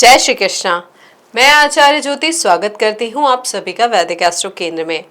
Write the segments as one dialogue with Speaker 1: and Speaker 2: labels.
Speaker 1: जय श्री कृष्णा। मैं आचार्य ज्योति स्वागत करती हूँ आप सभी का वैदिक एस्ट्रो केंद्र में।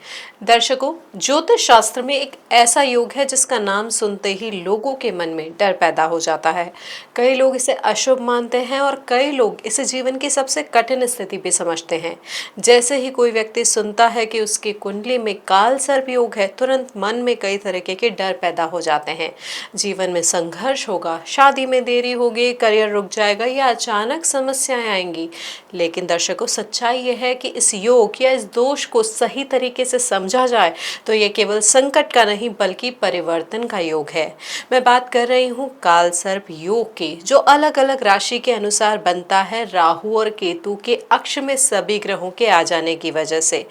Speaker 1: दर्शकों, ज्योतिष शास्त्र में एक ऐसा योग है जिसका नाम सुनते ही लोगों के मन में डर पैदा हो जाता है। कई लोग इसे अशुभ मानते हैं और कई लोग इसे जीवन की सबसे कठिन स्थिति भी समझते हैं। जैसे ही कोई व्यक्ति सुनता है कि उसकी कुंडली में काल सर्प योग है, तुरंत मन में कई तरीके के डर पैदा हो जाते हैं। जीवन में संघर्ष होगा, शादी में देरी होगी, करियर रुक जाएगा या अचानक समस्याएं आएंगी। लेकिन दर्शकों, सच्चाई यह है कि इस योग या इस दोष को सही तरीके से समझा जाए तो ये केवल संकट का नहीं बल्कि परिवर्तन का योग है। मैं बात कर रही हूँ काल सर्प योग की, जो अलग अलग राशि के अनुसार बनता है राहु और केतु के अक्ष में सभी ग्रहों के आ जाने की वजह से।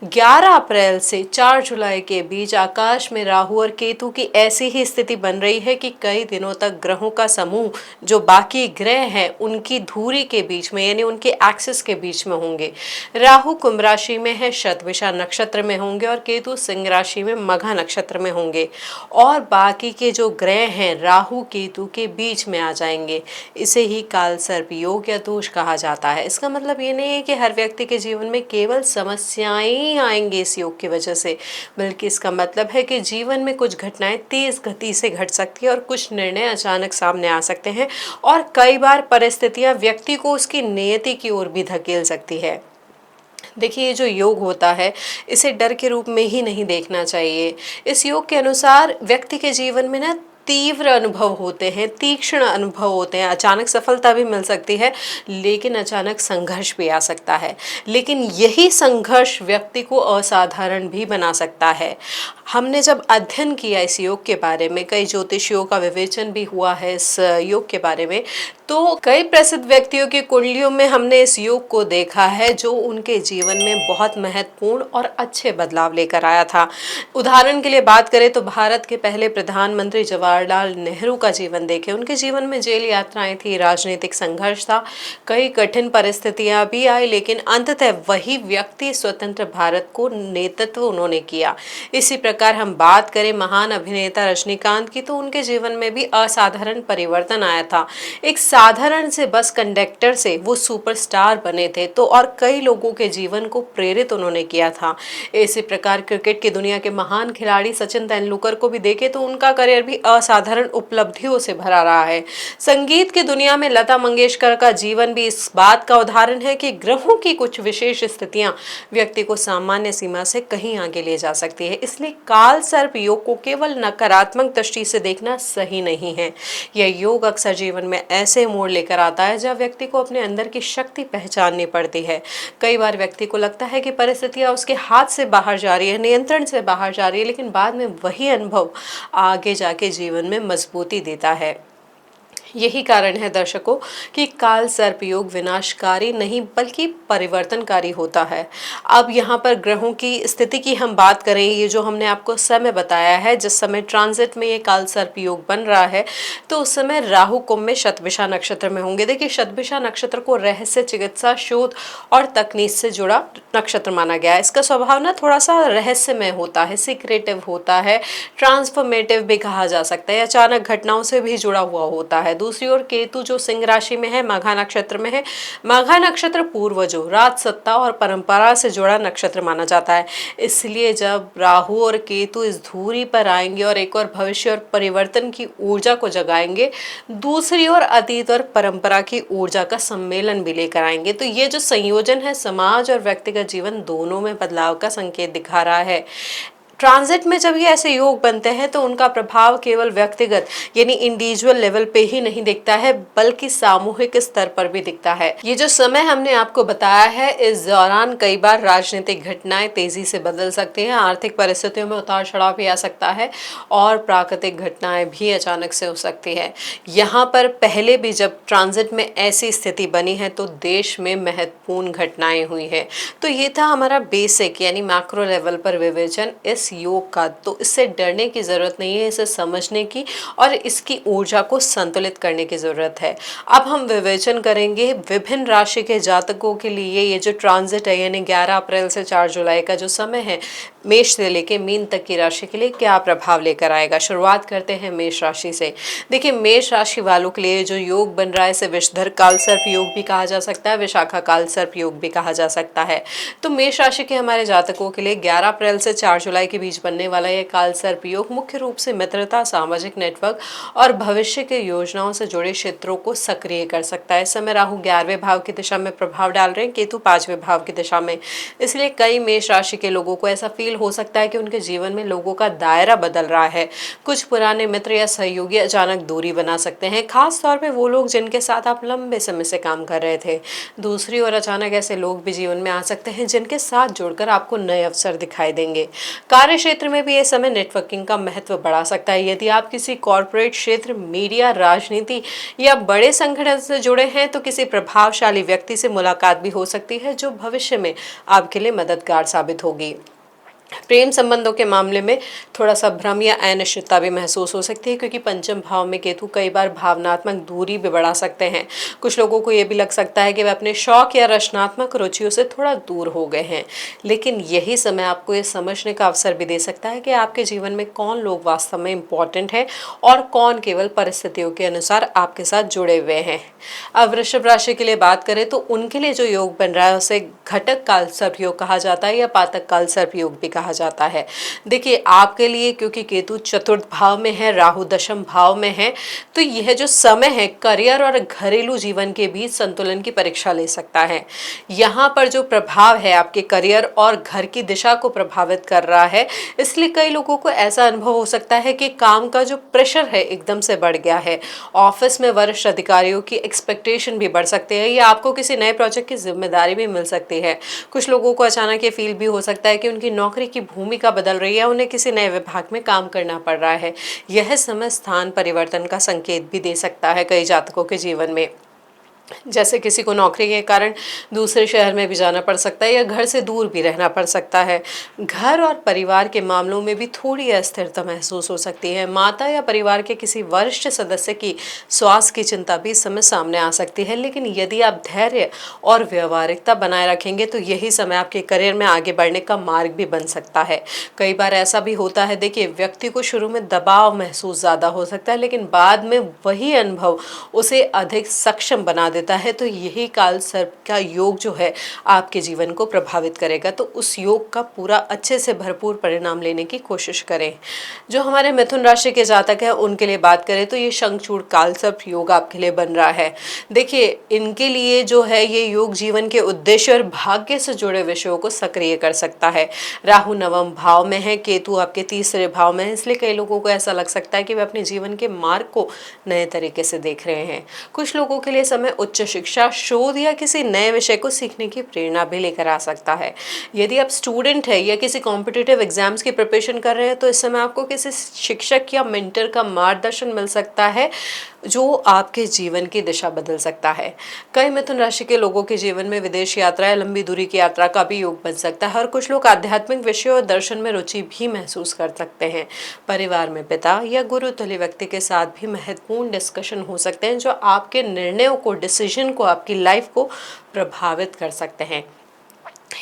Speaker 1: 11 अप्रैल से 4 जुलाई के बीच आकाश में राहु और केतु की ऐसी ही स्थिति बन रही है कि कई दिनों तक ग्रहों का समूह जो बाकी ग्रह हैं उनकी धुरी के बीच में यानी उनके एक्सिस के बीच में होंगे। राहु कुंभ राशि में है, शतभिषा नक्षत्र में होंगे और केतु सिंह राशि में मघा नक्षत्र में होंगे और बाकी के जो ग्रह हैं राहु केतु के बीच में आ जाएंगे। इसे ही काल सर्प योग या दोष कहा जाता है। इसका मतलब ये नहीं है कि हर व्यक्ति के जीवन में केवल समस्याएं ही आएंगी इस योग की वजह से, बल्कि इसका मतलब है कि जीवन में कुछ घटनाएं तेज गति से घट सकती है और कुछ निर्णय अचानक सामने आ सकते हैं और कई बार परिस्थितियां व्यक्ति को उसकी नियति की ओर भी धकेल सकती है। देखिए, ये जो योग होता है इसे डर के रूप में ही नहीं देखना चाहिए। इस योग के अनुसार व्यक्ति के जीवन में ना तीव्र अनुभव होते हैं, तीक्ष्ण अनुभव होते हैं। अचानक सफलता भी मिल सकती है लेकिन अचानक संघर्ष भी आ सकता है। लेकिन यही संघर्ष व्यक्ति को असाधारण भी बना सकता है। हमने जब अध्ययन किया इस योग के बारे में, कई ज्योतिषियों का विवेचन भी हुआ है इस योग के बारे में, तो कई प्रसिद्ध व्यक्तियों की कुंडलियों में हमने इस योग को देखा है जो उनके जीवन में बहुत महत्वपूर्ण और अच्छे बदलाव लेकर आया था। उदाहरण के लिए बात करें तो भारत के पहले प्रधानमंत्री जवाहरलाल नेहरू का जीवन देखें। उनके जीवन में जेल यात्राएं थी, राजनीतिक संघर्ष था, कई कठिन परिस्थितियां भी आई, लेकिन अंततः वही व्यक्ति स्वतंत्र भारत को नेतृत्व उन्होंने किया। इसी प्रकार हम बात करें महान अभिनेता रजनीकांत की, तो उनके जीवन में भी असाधारण परिवर्तन आया था। एक साधारण से बस कंडक्टर से वो सुपरस्टार बने थे, तो और कई लोगों के जीवन को प्रेरित उन्होंने किया था। इसी प्रकार क्रिकेट की दुनिया के महान खिलाड़ी सचिन तेंदुलकर को भी देखे तो उनका करियर भी असाधारण उपलब्धियों से भरा रहा है। संगीत की दुनिया में लता मंगेशकर का जीवन भी इस बात का उदाहरण है कि ग्रहों की कुछ विशेष स्थितियां व्यक्ति को सामान्य सीमा से कहीं आगे ले जा सकती है। इसलिए काल सर्प योग को केवल नकारात्मक दृष्टि से देखना सही नहीं है। यह योग अक्सर जीवन में ऐसे मोड़ लेकर आता है जब व्यक्ति को अपने अंदर की शक्ति पहचाननी पड़ती है। कई बार व्यक्ति को लगता है कि परिस्थितियां उसके हाथ से बाहर जा रही है, नियंत्रण से बाहर जा रही है, लेकिन बाद में वही अनुभव आगे जाके जीवन में मजबूती देता है। यही कारण है दर्शकों कि काल सर्प योग विनाशकारी नहीं बल्कि परिवर्तनकारी होता है। अब यहाँ पर ग्रहों की स्थिति की हम बात करें, ये जो हमने आपको समय बताया है जिस समय ट्रांजिट में ये काल सर्प योग बन रहा है, तो उस समय राहु कुंभ में शतभिषा नक्षत्र में होंगे। देखिए, शतभिषा नक्षत्र को रहस्य, चिकित्सा, शोध और तकनीक से जुड़ा नक्षत्र माना गया है। इसका स्वभाव ना थोड़ा सा रहस्यमय होता है, सीक्रेटिव होता है, ट्रांसफॉर्मेटिव भी कहा जा सकता है, अचानक घटनाओं से भी जुड़ा हुआ होता है। दूसरी ओर केतु जो सिंह राशि में है, मघा नक्षत्र में है। मघा नक्षत्र पूर्वजों, राज सत्ता और परंपरा से जुड़ा नक्षत्र माना जाता है। इसलिए जब राहु और केतु इस धुरी पर आएंगे और एक और भविष्य और परिवर्तन की ऊर्जा को जगाएंगे, दूसरी ओर अतीत और परंपरा की ऊर्जा का सम्मेलन भी लेकर आएंगे। तो ये जो संयोजन है समाज और व्यक्तिगत जीवन दोनों में बदलाव का संकेत दिखा रहा है। ट्रांजिट में जब ये ऐसे योग बनते हैं तो उनका प्रभाव केवल व्यक्तिगत यानी इंडिविजुअल लेवल पे ही नहीं दिखता है बल्कि सामूहिक स्तर पर भी दिखता है। ये जो समय हमने आपको बताया है, इस दौरान कई बार राजनीतिक घटनाएं तेजी से बदल सकती हैं, आर्थिक परिस्थितियों में उतार चढ़ाव भी आ सकता है और प्राकृतिक घटनाएं भी अचानक से हो सकती है। यहाँ पर पहले भी जब ट्रांजिट में ऐसी स्थिति बनी है तो देश में महत्वपूर्ण घटनाएं हुई है। तो ये था हमारा बेसिक यानी मैक्रो लेवल पर विवेचन इस इस योग का, तो इससे डरने की ज़रूरत नहीं है, इसे समझने की और इसकी ऊर्जा को संतुलित करने की ज़रूरत है। अब हम विवेचन करेंगे विभिन्न राशि के जातकों के लिए ये जो ट्रांजिट है, यानी 11 अप्रैल से 4 जुलाई का जो समय है, मेष से लेके मीन तक की राशि के लिए क्या प्रभाव लेकर आएगा। शुरुआत करते हैं मेष राशि से। देखिए, मेष राशि वालों के लिए जो योग बन रहा है इसे विषधर काल सर्प योग भी कहा जा सकता है, विशाखा काल सर्प योग भी कहा जा सकता है। तो मेष राशि के हमारे जातकों के लिए 11 अप्रैल से 4 जुलाई के बीच बनने वाला यह काल सर्प योग मुख्य रूप से मित्रता, सामाजिक नेटवर्क और भविष्य के योजनाओं से जुड़े क्षेत्रों को सक्रिय कर सकता है। इस समय राहु 11वें भाव की दिशा में प्रभाव डाल रहे हैं, केतु 5वें भाव की दिशा में। इसलिए कई मेष राशि के लोगों को ऐसा फील हो सकता है कि उनके जीवन में लोगों का दायरा बदल रहा है। कुछ पुराने मित्र या सहयोगी अचानक दूरी बना सकते हैं, खास तौर पे वो लोग जिनके साथ आप लंबे समय से काम कर रहे थे। दूसरी ओर अचानक ऐसे लोग भी जीवन में आ सकते हैं जिनके साथ जुड़कर आपको नए अवसर दिखाई देंगे। कार्य क्षेत्र में भी ये समय नेटवर्किंग का महत्व बढ़ा सकता है। यदि आप किसी कॉरपोरेट क्षेत्र, मीडिया, राजनीति या बड़े संगठन से जुड़े हैं तो किसी प्रभावशाली व्यक्ति से मुलाकात भी हो सकती है जो भविष्य में आपके लिए मददगार साबित होगी। प्रेम संबंधों के मामले में थोड़ा सा भ्रम या अनिश्चितता भी महसूस हो सकती है, क्योंकि पंचम भाव में केतु कई बार भावनात्मक दूरी भी बढ़ा सकते हैं। कुछ लोगों को ये भी लग सकता है कि वे अपने शौक या रचनात्मक रुचियों से थोड़ा दूर हो गए हैं। लेकिन यही समय आपको ये समझने का अवसर भी दे सकता है कि आपके जीवन में कौन लोग वास्तव में इम्पोर्टेंट है और कौन केवल परिस्थितियों के अनुसार आपके साथ जुड़े हुए हैं। अब वृषभ राशि के लिए बात करें तो उनके लिए जो योग बन रहा है उसे घटक काल सर्प योग कहा जाता है या पातक काल सर्प योग भी कहा जाता है। देखिए, आपके लिए क्योंकि केतु चतुर्थ भाव में है, राहु दशम भाव में है, तो यह जो समय है करियर और घरेलू जीवन के बीच संतुलन की परीक्षा ले सकता है। यहाँ पर जो प्रभाव है आपके करियर और घर की दिशा को प्रभावित कर रहा है, इसलिए कई लोगों को ऐसा अनुभव हो सकता है कि काम का जो प्रेशर है एकदम से बढ़ गया है। ऑफिस में वरिष्ठ अधिकारियों की एक्सपेक्टेशन भी बढ़ सकते हैं या आपको किसी नए प्रोजेक्ट की जिम्मेदारी भी मिल सकती है। कुछ लोगों को अचानक ये फील भी हो सकता है कि उनकी नौकरी की भूमिका बदल रही है, उन्हें किसी नए विभाग में काम करना पड़ रहा है। यह समय स्थान परिवर्तन का संकेत भी दे सकता है कई जातकों के जीवन में। जैसे किसी को नौकरी के कारण दूसरे शहर में भी जाना पड़ सकता है या घर से दूर भी रहना पड़ सकता है। घर और परिवार के मामलों में भी थोड़ी अस्थिरता महसूस हो सकती है। माता या परिवार के किसी वरिष्ठ सदस्य की स्वास्थ्य की चिंता भी इस समय सामने आ सकती है। लेकिन यदि आप धैर्य और व्यवहारिकता बनाए रखेंगे तो यही समय आपके करियर में आगे बढ़ने का मार्ग भी बन सकता है। कई बार ऐसा भी होता है, देखिए, व्यक्ति को शुरू में दबाव महसूस ज़्यादा हो सकता है, लेकिन बाद में वही अनुभव उसे अधिक सक्षम बना देता है। तो यही काल सर्प का योग जो है आपके जीवन को प्रभावित करेगा। तो उस योग का पूरा अच्छे से भरपूर परिणाम लेने की कोशिश करें। जो हमारे मिथुन राशि के जातक हैं उनके लिए बात करें तो ये शंखचूड़ काल सर्प योग आपके लिए बन रहा है। देखिए, इनके लिए जो है ये योग जीवन के उद्देश्य और भाग्य से जुड़े विषयों को सक्रिय कर सकता है। राहु नवम भाव में है, केतु आपके तीसरे भाव में है, इसलिए कई लोगों को ऐसा लग सकता है कि वे अपने जीवन के मार्ग को नए तरीके से देख रहे हैं। कुछ लोगों के लिए समय उच्च शिक्षा, शोध या किसी नए विषय को सीखने की प्रेरणा भी लेकर आ सकता है। यदि आप स्टूडेंट है या किसी कॉम्पिटिटिव एग्जाम्स की प्रिपरेशन कर रहे हैं तो इस समय आपको किसी शिक्षक या मेंटर का मार्गदर्शन मिल सकता है जो आपके जीवन की दिशा बदल सकता है। कई मिथुन राशि के लोगों के जीवन में विदेश यात्रा या लंबी दूरी की यात्रा का भी योग बन सकता है और कुछ लोग आध्यात्मिक विषयों और दर्शन में रुचि भी महसूस कर सकते हैं। परिवार में पिता या गुरु तुल्य व्यक्ति के साथ भी महत्वपूर्ण डिस्कशन हो सकते हैं जो आपके निर्णयों को, डिसीजन को, आपकी लाइफ को प्रभावित कर सकते हैं।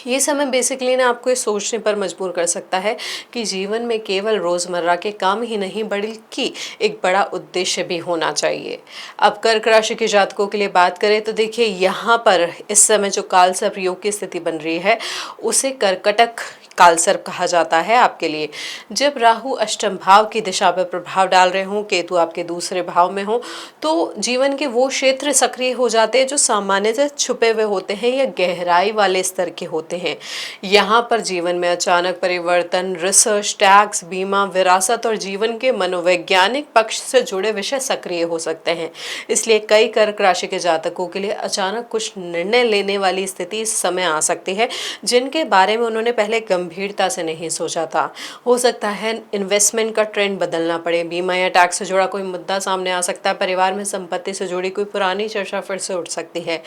Speaker 1: ये समय बेसिकली ना आपको ये सोचने पर मजबूर कर सकता है कि जीवन में केवल रोज़मर्रा के काम ही नहीं बल्कि एक बड़ा उद्देश्य भी होना चाहिए। अब कर्क राशि के जातकों के लिए बात करें तो देखिए, यहाँ पर इस समय जो काल सर्प योग की स्थिति बन रही है उसे कर्कटक काल सर्प कहा जाता है आपके लिए। जब राहु अष्टम भाव की दिशा पर प्रभाव डाल रहे हों, केतु आपके दूसरे भाव में हो, तो जीवन के वो क्षेत्र सक्रिय हो जाते हैं जो सामान्य से छुपे हुए होते हैं या गहराई वाले स्तर के होते हैं। यहाँ पर जीवन में अचानक परिवर्तन, रिसर्च, टैक्स, बीमा, विरासत और जीवन के मनोवैज्ञानिक पक्ष से जुड़े विषय सक्रिय हो सकते हैं। इसलिए कई कर्क राशि के जातकों के लिए अचानक कुछ निर्णय लेने वाली स्थिति इस समय आ सकती है जिनके बारे में उन्होंने पहले गंभीरता से नहीं सोचा था। हो सकता है इन्वेस्टमेंट का ट्रेंड बदलना पड़े, बीमा या टैक्स से जुड़ा कोई मुद्दा सामने आ सकता है, परिवार में संपत्ति से जुड़ी कोई पुरानी चर्चा फिर से उठ सकती है।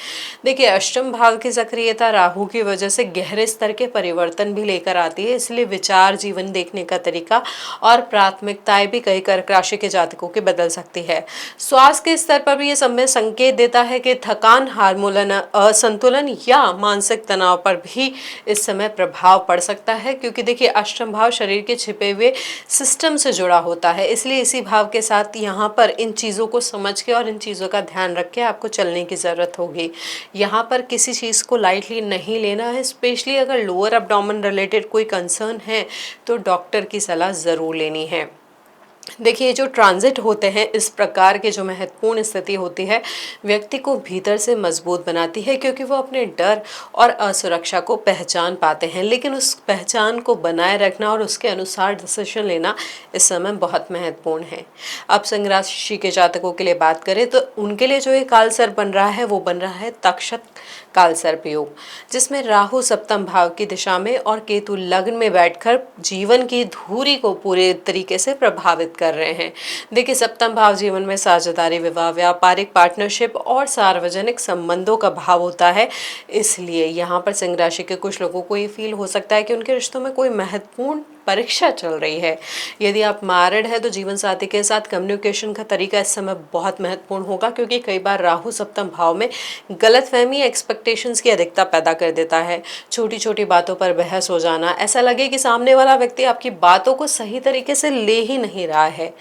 Speaker 1: देखिए, अष्टम भाव की सक्रियता राहु की वजह से गहरे स्तर के परिवर्तन भी लेकर आती है, इसलिए विचार, जीवन देखने का तरीका और प्राथमिकताएं भी कई कर्क राशि के जातकों की बदल सकती है। स्वास्थ्य के स्तर पर भी ये समय संकेत देता है कि थकान, हार्मोनल असंतुलन या मानसिक तनाव पर भी इस समय प्रभाव पड़ सकता है, क्योंकि देखिए अष्टम भाव शरीर के छिपे हुए सिस्टम से जुड़ा होता है। इसलिए इसी भाव के साथ यहाँ पर इन चीज़ों को समझ के और इन चीज़ों का ध्यान रख के आपको चलने की ज़रूरत होगी। यहाँ पर किसी चीज़ को लाइटली नहीं लेना है, स्पेशली अगर लोअर एब्डोमेन रिलेटेड कोई कंसर्न है तो डॉक्टर की सलाह ज़रूर लेनी है। देखिए, जो ट्रांजिट होते हैं इस प्रकार के जो महत्वपूर्ण स्थिति होती है, व्यक्ति को भीतर से मजबूत बनाती है, क्योंकि वो अपने डर और असुरक्षा को पहचान पाते हैं, लेकिन उस पहचान को बनाए रखना और उसके अनुसार डिसीजन लेना इस समय बहुत महत्वपूर्ण है। अब सिंह राशि के जातकों के लिए बात करें तो उनके लिए जो एक काल सर्प बन रहा है वो बन रहा है तक्षक काल सर्प योग, जिसमें राहु सप्तम भाव की दिशा में और केतु लग्न में बैठकर जीवन की धुरी को पूरे तरीके से प्रभावित कर रहे हैं। देखिए, सप्तम भाव जीवन में साझेदारी, विवाह, व्यापारिक पार्टनरशिप और सार्वजनिक संबंधों का भाव होता है। इसलिए यहाँ पर सिंह राशि के कुछ लोगों को ये फील हो सकता है कि उनके रिश्तों में कोई महत्वपूर्ण परीक्षा चल रही है। यदि आप मैरिड है तो जीवन साथी के साथ कम्युनिकेशन का तरीका इस समय बहुत महत्वपूर्ण होगा, क्योंकि कई बार राहु सप्तम भाव में गलतफहमी, एक्सपेक्टेशंस की अधिकता पैदा कर देता है। छोटी छोटी बातों पर बहस हो जाना, ऐसा लगे कि सामने वाला व्यक्ति आपकी बातों को सही तरीके से ले ही नहीं रहा है।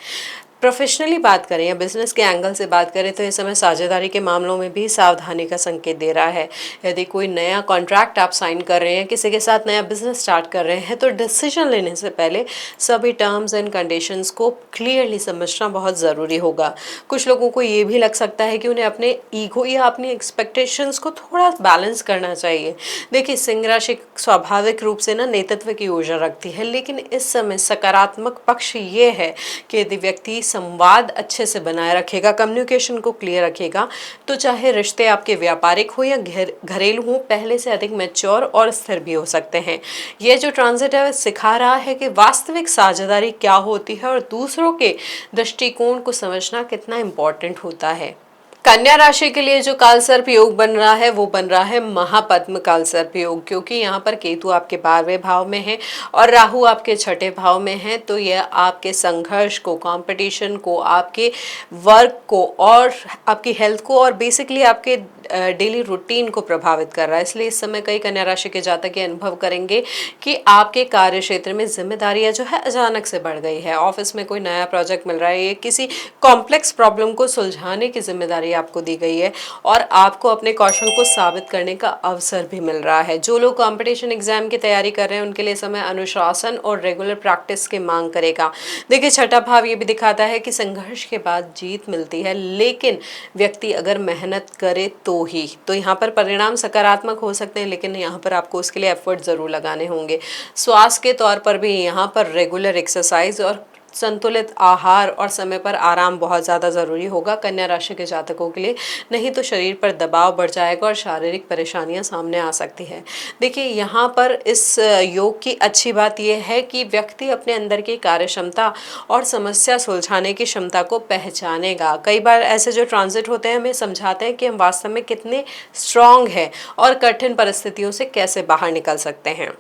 Speaker 1: प्रोफेशनली बात करें या बिजनेस के एंगल से बात करें तो इस समय साझेदारी के मामलों में भी सावधानी का संकेत दे रहा है। यदि कोई नया कॉन्ट्रैक्ट आप साइन कर रहे हैं, किसी के साथ नया बिजनेस स्टार्ट कर रहे हैं, तो डिसीजन लेने से पहले सभी टर्म्स एंड कंडीशंस को क्लियरली समझना बहुत ज़रूरी होगा। कुछ लोगों को ये भी लग सकता है कि उन्हें अपने ईगो या अपनी एक्सपेक्टेशंस को थोड़ा बैलेंस करना चाहिए। देखिए, सिंह राशि स्वाभाविक रूप से ना नेतृत्व की ऊर्जा रखती है, लेकिन इस समय सकारात्मक पक्ष ये है कि यदि व्यक्ति संवाद अच्छे से बनाए रखेगा, कम्युनिकेशन को क्लियर रखेगा, तो चाहे रिश्ते आपके व्यापारिक हो या घरेलू हो, पहले से अधिक मैच्योर और स्थिर भी हो सकते हैं। ये जो ट्रांजिट है सिखा रहा है कि वास्तविक साझेदारी क्या होती है और दूसरों के दृष्टिकोण को समझना कितना इम्पोर्टेंट होता है। कन्या राशि के लिए जो काल सर्प योग बन रहा है वो बन रहा है महापद्म काल सर्प योग, क्योंकि यहाँ पर केतु आपके 12वें भाव में है और राहु आपके 6ठे भाव में है। तो यह आपके संघर्ष को, कंपटीशन को, आपके वर्क को और आपकी हेल्थ को और बेसिकली आपके डेली रूटीन को प्रभावित कर रहा है। इसलिए इस समय कई कन्या राशि के जातक ये अनुभव करेंगे कि आपके कार्य क्षेत्र में जिम्मेदारियां जो है अचानक से बढ़ गई है। ऑफिस में कोई नया प्रोजेक्ट मिल रहा है, ये किसी कॉम्प्लेक्स प्रॉब्लम को सुलझाने की जिम्मेदारी आपको दी गई है और आपको अपने कौशल को साबित करने का अवसर भी मिल रहा है। जो लोग कंपटीशन एग्जाम की तैयारी कर रहे हैं उनके लिए समय अनुशासन और रेगुलर प्रैक्टिस की मांग करेगा। देखिए, 6ठा भाव ये भी दिखाता है कि संघर्ष के बाद जीत मिलती है, लेकिन व्यक्ति अगर मेहनत करे तो यहाँ पर परिणाम सकारात्मक हो सकते हैं, लेकिन यहाँ पर आपको उसके लिए एफर्ट ज़रूर लगाने होंगे। स्वास्थ्य के तौर पर भी यहाँ पर रेगुलर एक्सरसाइज और संतुलित आहार और समय पर आराम बहुत ज़्यादा ज़रूरी होगा कन्या राशि के जातकों के लिए, नहीं तो शरीर पर दबाव बढ़ जाएगा और शारीरिक परेशानियां सामने आ सकती है। देखिए, यहाँ पर इस योग की अच्छी बात यह है कि व्यक्ति अपने अंदर की कार्य क्षमता और समस्या सुलझाने की क्षमता को पहचानेगा। कई बार ऐसे जो ट्रांजिट होते हैं हमें समझाते हैं कि हम वास्तव में कितने स्ट्रांग हैं और कठिन परिस्थितियों से कैसे बाहर निकल सकते हैं।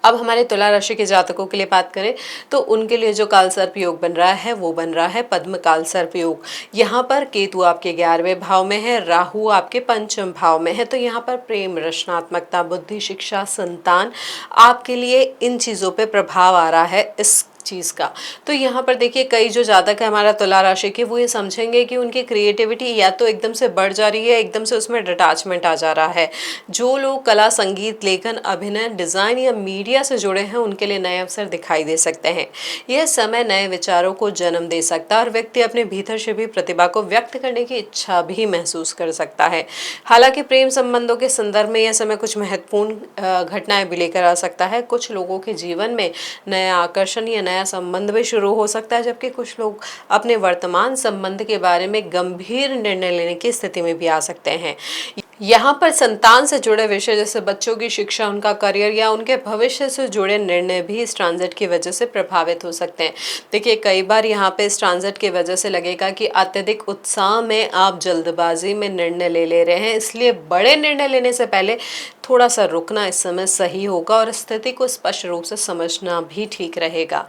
Speaker 1: अब हमारे तुला राशि के जातकों के लिए बात करें तो उनके लिए जो काल सर्प योग बन रहा है वो बन रहा है पद्म काल सर्प योग। यहाँ पर केतु आपके 11वें भाव में है, राहु आपके 5वें भाव में है। तो यहाँ पर प्रेम, रचनात्मकता, बुद्धि, शिक्षा, संतान, आपके लिए इन चीज़ों पे प्रभाव आ रहा है इस चीज़ का। तो यहाँ पर देखिए, कई जो जातक है हमारा तुला राशि के, वो ये समझेंगे कि उनकी क्रिएटिविटी या तो एकदम से बढ़ जा रही है, एकदम से उसमें डिटैचमेंट आ जा रहा है। जो लोग कला, संगीत, लेखन, अभिनय, डिज़ाइन या मीडिया से जुड़े हैं उनके लिए नए अवसर दिखाई दे सकते हैं। यह समय नए विचारों को जन्म दे सकता है और व्यक्ति अपने भीतर से भी प्रतिभा को व्यक्त करने की इच्छा भी महसूस कर सकता है। हालांकि प्रेम संबंधों के संदर्भ में यह समय कुछ महत्वपूर्ण घटनाएं भी लेकर आ सकता है। कुछ लोगों के जीवन में नया आकर्षण या नया संबंध भी शुरू हो सकता है, जबकि कुछ लोग अपने वर्तमान संबंध के बारे में गंभीर निर्णय लेने की स्थिति में भी आ सकते हैं। यहाँ पर संतान से जुड़े विषय जैसे बच्चों की शिक्षा, उनका करियर या उनके भविष्य से जुड़े निर्णय भी इस ट्रांजिट की वजह से प्रभावित हो सकते हैं। देखिए, कई बार यहाँ पे इस ट्रांजिट की वजह से लगेगा कि अत्यधिक उत्साह में आप जल्दबाजी में निर्णय ले रहे हैं, इसलिए बड़े निर्णय लेने से पहले थोड़ा सा रुकना इस समय सही होगा और स्थिति को स्पष्ट रूप से समझना भी ठीक रहेगा।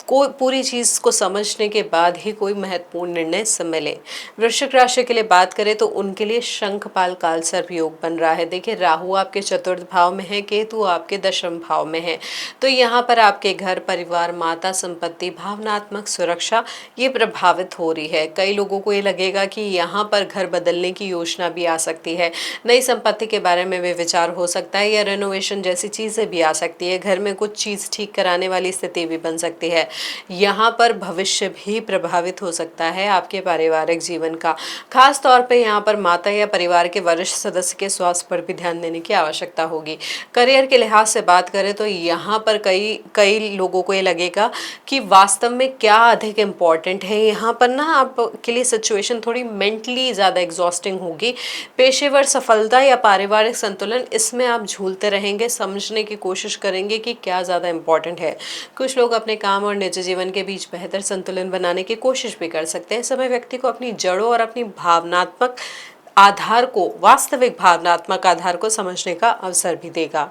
Speaker 1: कोई पूरी चीज़ को समझने के बाद ही कोई महत्वपूर्ण निर्णय समय लें। वृश्चिक राशि के लिए बात करें तो उनके लिए शंखपाल काल सर्प योग बन रहा है। देखिए, राहु आपके चतुर्थ भाव में है, केतु आपके दशम भाव में है। तो यहाँ पर आपके घर परिवार, माता, संपत्ति, भावनात्मक सुरक्षा ये प्रभावित हो रही है। कई लोगों को ये लगेगा कि यहाँ पर घर बदलने की योजना भी आ सकती है, नई संपत्ति के बारे में भी विचार हो सकता है या रेनोवेशन जैसी चीज़ें भी आ सकती है। घर में कुछ चीज़ ठीक कराने वाली स्थिति भी बन सकती है। यहाँ पर भविष्य भी प्रभावित हो सकता है आपके पारिवारिक जीवन का। खास तौर पे यहाँ पर माता या परिवार के वरिष्ठ सदस्य के स्वास्थ्य पर भी ध्यान देने की आवश्यकता होगी। करियर के लिहाज से बात करें तो यहाँ पर कई कई लोगों को ये लगेगा कि वास्तव में क्या अधिक इम्पोर्टेंट है। यहाँ पर ना आपके लिए सिचुएशन थोड़ी मेंटली ज़्यादा एग्जॉस्टिंग होगी। पेशेवर सफलता या पारिवारिक संतुलन, इसमें आप झूलते रहेंगे, समझने की कोशिश करेंगे कि क्या ज़्यादा इम्पोर्टेंट है। कुछ लोग अपने काम और निजी जीवन के बीच बेहतर संतुलन बनाने की कोशिश भी कर सकते हैं। इस समय व्यक्ति को अपनी जड़ों और अपनी भावनात्मक आधार को, वास्तविक भावनात्मक आधार को समझने का अवसर भी देगा।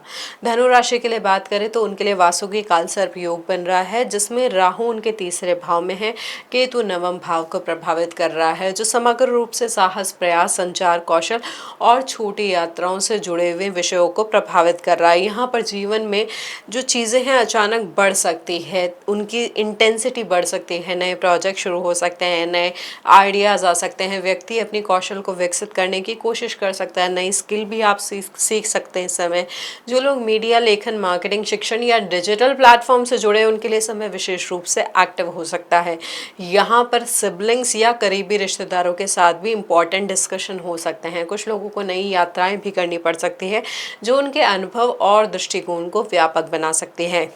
Speaker 1: धनु राशि के लिए बात करें तो उनके लिए वासुकी काल सर्प योग बन रहा है, जिसमें राहु उनके तीसरे भाव में है, केतु नवम भाव को प्रभावित कर रहा है, जो समग्र रूप से साहस, प्रयास, संचार कौशल और छोटी यात्राओं से जुड़े हुए विषयों को प्रभावित कर रहा है। यहाँ पर जीवन में जो चीज़ें हैं अचानक बढ़ सकती है, उनकी इंटेंसिटी बढ़ सकती है, नए प्रोजेक्ट शुरू हो सकते हैं, नए आइडियाज़ आ सकते हैं, व्यक्ति अपनी कौशल को विकसित करने की कोशिश कर सकता है, नई स्किल भी आप सीख सकते हैं इस समय। जो लोग मीडिया, लेखन, मार्केटिंग, शिक्षण या डिजिटल प्लेटफॉर्म से जुड़े हैं उनके लिए समय विशेष रूप से एक्टिव हो सकता है। यहाँ पर सिबलिंग्स या करीबी रिश्तेदारों के साथ भी इम्पॉर्टेंट डिस्कशन हो सकते हैं। कुछ लोगों को नई यात्राएं भी करनी पड़ सकती है, जो उनके अनुभव और दृष्टिकोण को व्यापक बना सकती है।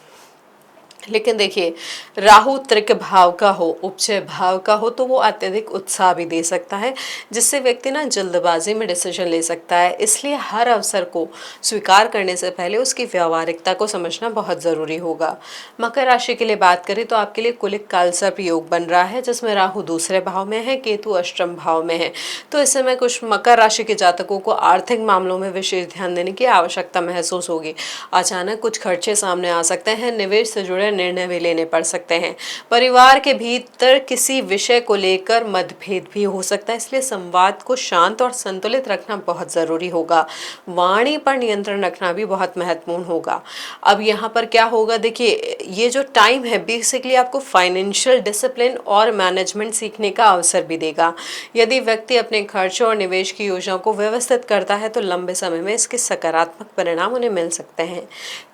Speaker 1: लेकिन देखिए, राहु त्रिक भाव का हो, उपचय भाव का हो, तो वो अत्यधिक उत्साह भी दे सकता है, जिससे व्यक्ति ना जल्दबाजी में डिसीजन ले सकता है। इसलिए हर अवसर को स्वीकार करने से पहले उसकी व्यावहारिकता को समझना बहुत ज़रूरी होगा। मकर राशि के लिए बात करें तो आपके लिए कुलिक काल सर्प योग बन रहा है, जिसमें राहु दूसरे भाव में है, केतु अष्टम भाव में है। तो इस समय कुछ मकर राशि के जातकों को आर्थिक मामलों में विशेष ध्यान देने की आवश्यकता महसूस होगी। अचानक कुछ खर्चे सामने आ सकते हैं, निवेश से जुड़े निर्णय भी लेने पड़ सकते हैं। परिवार के भीतर किसी विषय को लेकर मतभेद भी हो सकता है, इसलिए संवाद को शांत और संतुलित रखना बहुत जरूरी होगा। वाणी पर नियंत्रण रखना भी बहुत महत्वपूर्ण होगा। अब यहाँ पर क्या होगा, देखिए, ये जो टाइम है बेसिकली आपको फाइनेंशियल डिसिप्लिन और मैनेजमेंट सीखने का अवसर भी देगा। यदि व्यक्ति अपने खर्चों और निवेश की योजना को व्यवस्थित करता है तो लंबे समय में इसके सकारात्मक परिणाम उन्हें मिल सकते हैं।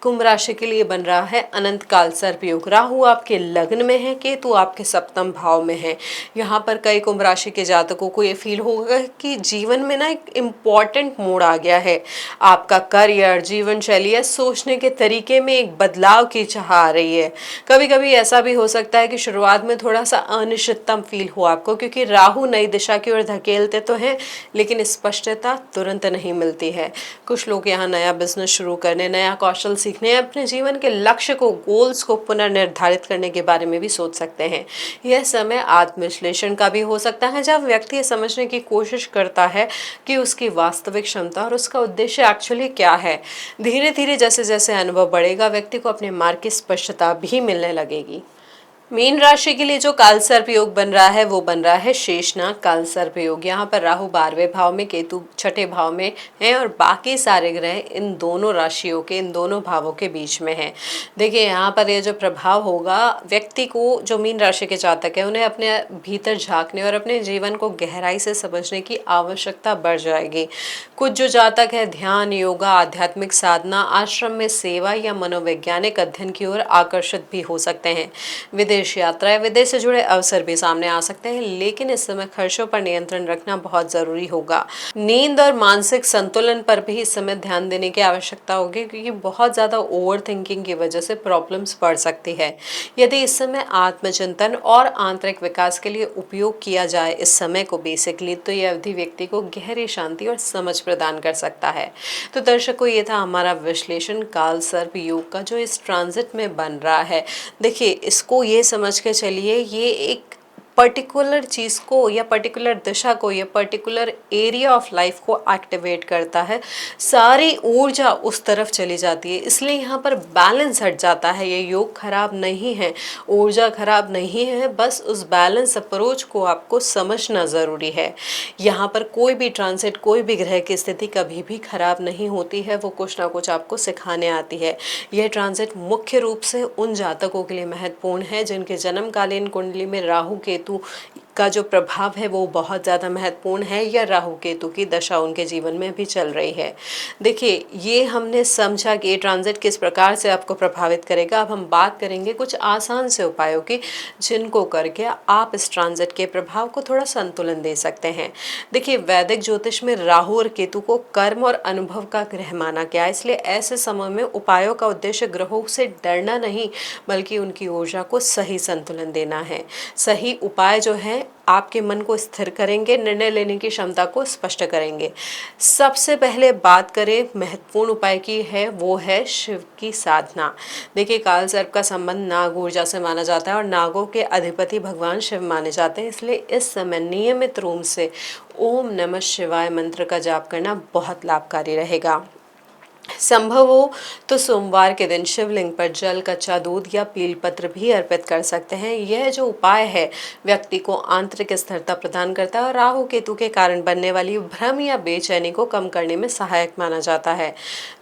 Speaker 1: कुंभ राशि के लिए बन रहा है अनंत काल सर्प योग। राहु आपके लग्न में है, केतु आपके सप्तम भाव में है। यहाँ पर कई कुंभ राशि के जातकों को ये फील होगा कि जीवन में ना एक इम्पॉर्टेंट मोड़ आ गया है। आपका करियर, जीवन शैली या सोचने के तरीके में एक बदलाव की चाह आ रही है। कभी कभी ऐसा भी हो सकता है कि शुरुआत में थोड़ा सा अनिश्चितता फील हो आपको, क्योंकि राहु नई दिशा की ओर धकेलते तो हैं, लेकिन स्पष्टता तुरंत नहीं मिलती है। कुछ लोग यहाँ नया बिजनेस शुरू करने, नया कौशल सीखने, अपने जीवन के लक्ष्य को, गोल्स को पुनर्निर्धारित करने के बारे में भी सोच सकते हैं। यह समय आत्मविश्लेषण का भी हो सकता है, जब व्यक्ति ये समझने की कोशिश करता है कि उसकी वास्तविक क्षमता और उसका उद्देश्य एक्चुअली क्या है। धीरे धीरे जैसे जैसे अनुभव बढ़ेगा, व्यक्ति को अपने मार्ग की स्पष्टता भी मिलने लगेगी। मीन राशि के लिए जो काल सर्प योग बन रहा है वो बन रहा है शेषनाग काल सर्प योग। यहाँ पर राहु 12वें भाव में, केतु छठे भाव में है और बाकी सारे ग्रह इन दोनों राशियों के, इन दोनों भावों के बीच में है। देखिए, यहाँ पर ये जो प्रभाव होगा, व्यक्ति को, जो मीन राशि के जातक है, उन्हें अपने भीतर झांकने और अपने जीवन को गहराई से समझने की आवश्यकता बढ़ जाएगी। कुछ जो जातक है ध्यान, योगा, आध्यात्मिक साधना, आश्रम में सेवा या मनोवैज्ञानिक अध्ययन की ओर आकर्षित भी हो सकते हैं। विदेश विदेश यात्रा या विदेश से जुड़े अवसर भी सामने आ सकते हैं, लेकिन इस समय खर्चों पर नियंत्रण रखना बहुत जरूरी होगा। नींद और मानसिक संतुलन पर भी इस समय ध्यान देने की आवश्यकता होगी, क्योंकि बहुत ज्यादा ओवर थिंकिंग की वजह से प्रॉब्लम्स बढ़ सकती है। यदि इस समय आत्मचिंतन और आंतरिक विकास के लिए उपयोग किया जाए इस समय को बेसिकली, तो यह अवधि व्यक्ति को गहरी शांति और समझ प्रदान कर सकता है। तो दर्शकों, ये था हमारा विश्लेषण काल सर्प योग का जो इस ट्रांजिट में बन रहा है। देखिए, इसको ये समझ के चलिए, ये एक पर्टिकुलर चीज़ को या पर्टिकुलर दिशा को या पर्टिकुलर एरिया ऑफ लाइफ को एक्टिवेट करता है। सारी ऊर्जा उस तरफ चली जाती है, इसलिए यहाँ पर बैलेंस हट जाता है। ये योग खराब नहीं है, ऊर्जा खराब नहीं है, बस उस बैलेंस अप्रोच को आपको समझना ज़रूरी है। यहाँ पर कोई भी ट्रांसिट, कोई भी ग्रह की स्थिति कभी भी खराब नहीं होती है, वो कुछ ना कुछ आपको सिखाने आती है। यह ट्रांसिट मुख्य रूप से उन जातकों के लिए महत्वपूर्ण है जिनके जन्मकालीन कुंडली में राहु केतु का जो प्रभाव है वो बहुत ज़्यादा महत्वपूर्ण है, या राहु केतु की दशा उनके जीवन में भी चल रही है। देखिए, ये हमने समझा कि ये ट्रांजिट किस प्रकार से आपको प्रभावित करेगा। अब हम बात करेंगे कुछ आसान से उपायों की, जिनको करके आप इस ट्रांजिट के प्रभाव को थोड़ा संतुलन दे सकते हैं। देखिए, वैदिक ज्योतिष में राहु और केतु को कर्म और अनुभव का ग्रह माना गया, इसलिए ऐसे समय में उपायों का उद्देश्य ग्रहों से डरना नहीं, बल्कि उनकी ऊर्जा को सही संतुलन देना है। सही उपाय जो है आपके मन को स्थिर करेंगे, निर्णय लेने की क्षमता को स्पष्ट करेंगे। सबसे पहले बात करें महत्वपूर्ण उपाय की है, वो है शिव की साधना। देखिए, काल सर्प का संबंध नाग ऊर्जा से माना जाता है और नागों के अधिपति भगवान शिव माने जाते हैं, इसलिए इस समय नियमित रूप से ओम नमः शिवाय मंत्र का जाप करना बहुत लाभकारी रहेगा। संभव हो तो सोमवार के दिन शिवलिंग पर जल, कच्चा दूध या पीलपत्र भी अर्पित कर सकते हैं। यह जो उपाय है व्यक्ति को आंतरिक स्थिरता प्रदान करता है और राहु केतु के कारण बनने वाली भ्रम या बेचैनी को कम करने में सहायक माना जाता है।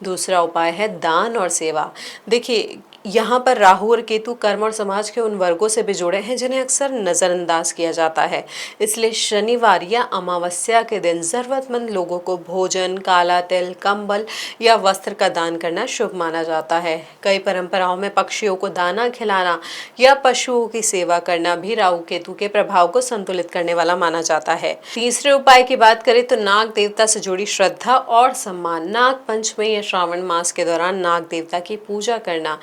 Speaker 1: दूसरा उपाय है दान और सेवा। देखिए, यहाँ पर राहु और केतु कर्म और समाज के उन वर्गों से भी जुड़े हैं जिन्हें अक्सर नज़रअंदाज किया जाता है, इसलिए शनिवार या अमावस्या के दिन ज़रूरतमंद लोगों को भोजन, काला तिल, कंबल या वस्त्र का दान करना शुभ माना जाता है। कई परंपराओं में पक्षियों को दाना खिलाना या पशुओं की सेवा करना भी राहु केतु के प्रभाव को संतुलित करने वाला माना जाता है। तीसरे उपाय की बात करें तो नाग देवता से जुड़ी श्रद्धा और सम्मान। नाग पंचमी या श्रावण मास के दौरान नाग देवता की पूजा करना,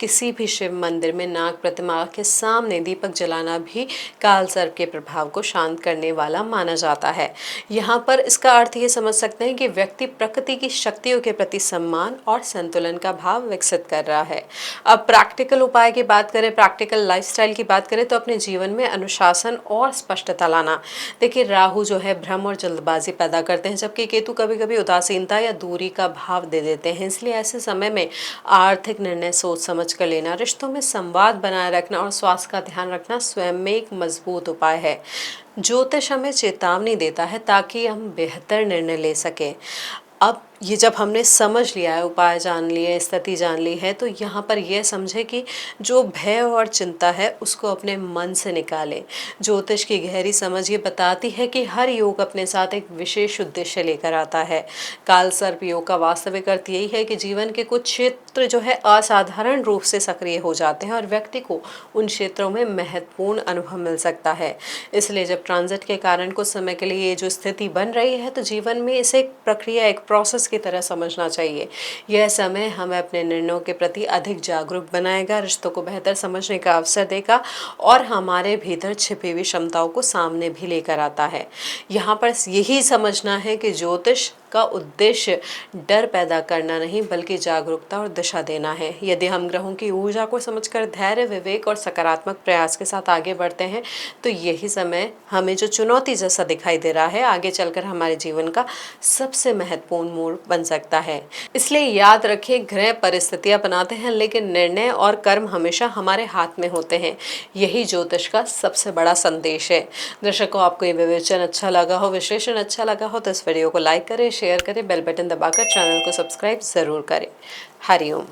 Speaker 1: किसी भी शिव मंदिर में नाग प्रतिमा के सामने दीपक जलाना भी काल सर्प के प्रभाव को शांत करने वाला माना जाता है। यहाँ पर इसका अर्थ ये समझ सकते हैं कि व्यक्ति प्रकृति की शक्तियों के प्रति सम्मान और संतुलन का भाव विकसित कर रहा है। अब प्रैक्टिकल उपाय की बात करें, प्रैक्टिकल लाइफस्टाइल की बात करें तो अपने जीवन में अनुशासन और स्पष्टता लाना। देखिए, राहु जो है भ्रम और जल्दबाजी पैदा करते हैं, जबकि केतु कभी कभी उदासीनता या दूरी का भाव दे देते हैं। इसलिए ऐसे समय में आर्थिक निर्णय सोच समझ कर लेना, रिश्तों में संवाद बनाए रखना और स्वास्थ्य का ध्यान रखना स्वयं में एक मजबूत उपाय है। ज्योतिष हमें चेतावनी देता है ताकि हम बेहतर निर्णय ले सकें। अब ये जब हमने समझ लिया है, उपाय जान लिए, स्थिति जान ली है, तो यहाँ पर यह समझे कि जो भय और चिंता है उसको अपने मन से निकालें। ज्योतिष की गहरी समझ ये बताती है कि हर योग अपने साथ एक विशेष उद्देश्य लेकर आता है। काल सर्प योग का वास्तविक अर्थ यही है कि जीवन के कुछ क्षेत्र जो है असाधारण रूप से सक्रिय हो जाते हैं और व्यक्ति को उन क्षेत्रों में महत्वपूर्ण अनुभव मिल सकता है। इसलिए जब ट्रांजिट के कारण कुछ समय के लिए ये जो स्थिति बन रही है, तो जीवन में इसे एक प्रक्रिया, एक प्रोसेस की तरह समझना चाहिए। यह समय हमें अपने निर्णयों के प्रति अधिक जागरूक बनाएगा, रिश्तों को बेहतर समझने का अवसर देगा और हमारे भीतर छिपी हुई क्षमताओं को सामने भी लेकर आता है। यहाँ पर यही समझना है कि ज्योतिष का उद्देश्य डर पैदा करना नहीं, बल्कि जागरूकता और दिशा देना है। यदि हम ग्रहों की ऊर्जा को समझकर धैर्य, विवेक और सकारात्मक प्रयास के साथ आगे बढ़ते हैं, तो यही समय हमें जो चुनौती जैसा दिखाई दे रहा है, आगे चलकर हमारे जीवन का सबसे महत्वपूर्ण मोड़ बन सकता है। इसलिए याद रखिए, ग्रह परिस्थितियां बनाते हैं, लेकिन निर्णय और कर्म हमेशा हमारे हाथ में होते हैं। यही ज्योतिष का सबसे बड़ा संदेश है। दर्शकों, आपको ये विवेचन अच्छा लगा हो, विश्लेषण अच्छा लगा हो, तो इस वीडियो को लाइक करें, शेयर करें, बेल बटन दबाकर चैनल को सब्सक्राइब जरूर करें। हरिओम।